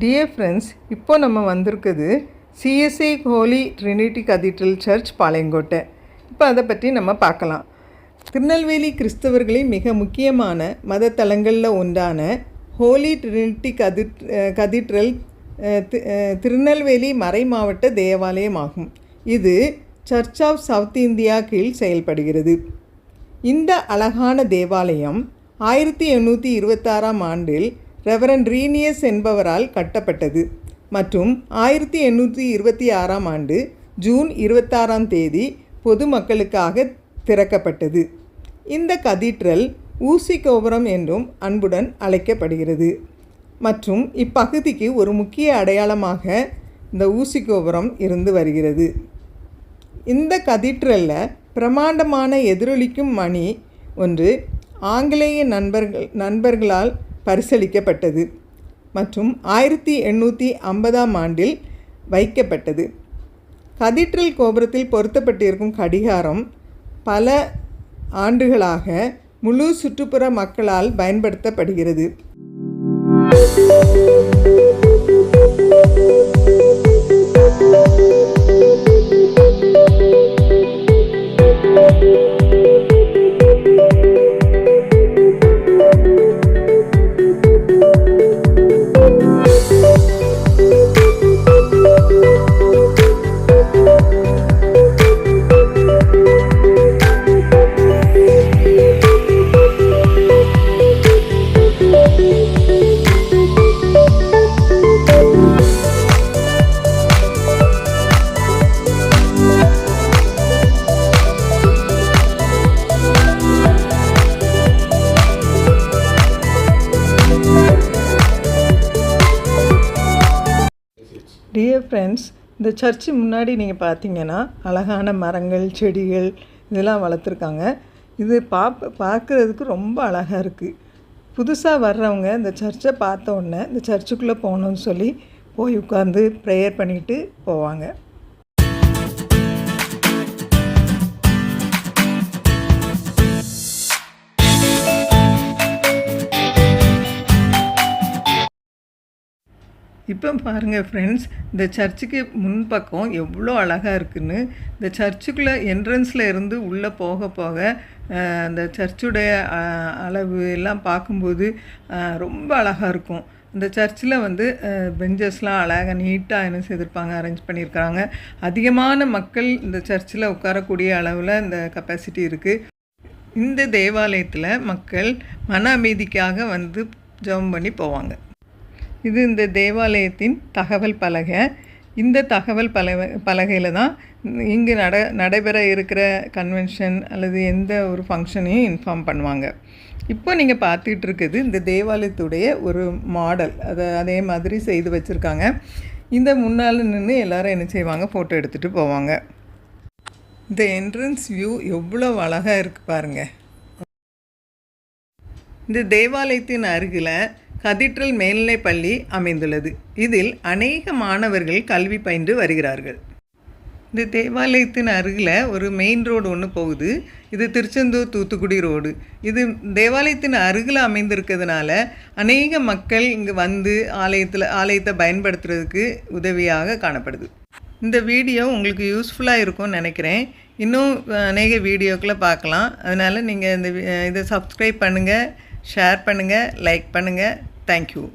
Dear friends, இப்போ நம்ம வந்திருக்குது CSI holy trinity cathedral church Palayamkottai. இப்போ அதை பற்றி நம்ம பார்க்கலாம். திருநெல்வேலி கிறிஸ்தவர்களின் மிக முக்கியமான மத தலங்களில் ஒன்றான ஹோலி ட்ரினிட்டி கதீட்ரல் திருநெல்வேலி மறை மாவட்ட தேவாலயமாகும். இது சர்ச் ஆஃப் சவுத் இந்தியா கீழ் செயல்படுகிறது. இந்த அழகான தேவாலயம் 1826ஆம் ஆண்டில் ரெவரண்ட் ரீனியஸ் என்பவரால் கட்டப்பட்டது மற்றும் 1826ஆம் ஆண்டு ஜூன் 26ஆம் தேதி பொதுமக்களுக்காக திறக்கப்பட்டது. இந்த கதீட்ரல் ஊசி கோபுரம் என்றும் அன்புடன் அழைக்கப்படுகிறது மற்றும் இப்பகுதிக்கு ஒரு முக்கிய அடையாளமாக இந்த ஊசி கோபுரம் இருந்து வருகிறது. இந்த கதீட்ரலில் பிரமாண்டமான எதிரொலிக்கும் மணி ஒன்று ஆங்கிலேய நண்பர்களால் பரிசளிக்கப்பட்டது மற்றும் 1850ஆம் ஆண்டில் வைக்கப்பட்டது. கதீட்ரல் கோபுரத்தில் பொருத்தப்பட்டிருக்கும் கடிகாரம் பல ஆண்டுகளாக முழு சுற்றுப்புற மக்களால் பயன்படுத்தப்படுகிறது. டியர் ஃப்ரெண்ட்ஸ், இந்த சர்ச்சு முன்னாடி நீங்கள் பார்த்தீங்கன்னா அழகான மரங்கள், செடிகள் இதெல்லாம் வளர்த்துருக்காங்க. இது பார்க்குறதுக்கு ரொம்ப அழகாக இருக்குது. புதுசாக வர்றவங்க இந்த சர்ச்சை பார்த்த உடனே இந்த சர்ச்சுக்குள்ளே போகணுன்னு சொல்லி போய் உட்காந்து ப்ரேயர் பண்ணிவிட்டு போவாங்க. இப்போ பாருங்கள் ஃப்ரெண்ட்ஸ், இந்த சர்ச்சுக்கு முன்பக்கம் எவ்வளோ அழகாக இருக்குதுன்னு. இந்த சர்ச்சுக்குள்ளே என்ட்ரன்ஸில் இருந்து உள்ளே போக போக அந்த சர்ச்சுடைய அளவு எல்லாம் பார்க்கும்போது ரொம்ப அழகாக இருக்கும். இந்த சர்ச்சில் பெஞ்சஸ்லாம் அழகாக நீட்டாக என்ன செய்திருப்பாங்க, அரேஞ்ச் பண்ணியிருக்காங்க. அதிகமான மக்கள் இந்த சர்ச்சில் உட்காரக்கூடிய அளவில் இந்த கெப்பாசிட்டி இருக்குது. இந்த தேவாலயத்தில் மக்கள் மன அமைதிக்காக ஜெபம் பண்ணி போவாங்க. இது இந்த தேவாலயத்தின் தகவல் பலகை. இந்த தகவல் பலகையில் தான் இங்கு நடைபெற இருக்கிற கன்வென்ஷன் அல்லது எந்த ஒரு ஃபங்க்ஷனையும் இன்ஃபார்ம் பண்ணுவாங்க. இப்போ நீங்கள் பார்த்துட்டு இருக்குது இந்த தேவாலயத்துடைய ஒரு மாடல். அதே மாதிரி செய்து வச்சுருக்காங்க. இந்த முன்னால் நின்று எல்லோரும் என்ன செய்வாங்க, ஃபோட்டோ எடுத்துகிட்டு போவாங்க. இந்த என்ட்ரன்ஸ் வியூ எவ்வளோ அழகாக இருக்குது பாருங்கள். இந்த தேவாலயத்தின் அருகில் கதீட்ரல் மேல்நிலைப் பள்ளி அமைந்துள்ளது. இதில் அநேக மாணவர்கள் கல்வி பயின்று வருகிறார்கள். இந்த தேவாலயத்தின் அருகில் ஒரு மெயின் ரோடு ஒன்று போகுது. இது திருச்செந்தூர் தூத்துக்குடி ரோடு. இது தேவாலயத்தின் அருகில் அமைந்திருக்கிறதுனால அநேக மக்கள் இங்கே ஆலயத்தை பயன்படுத்துறதுக்கு உதவியாக காணப்படுது. இந்த வீடியோ உங்களுக்கு யூஸ்ஃபுல்லாக இருக்கும்னு நினைக்கிறேன். இன்னும் அநேக வீடியோக்களை பார்க்கலாம். அதனால் நீங்கள் இதை சப்ஸ்கிரைப் பண்ணுங்கள், ஷேர் பண்ணுங்கள், லைக் பண்ணுங்கள். Thank you.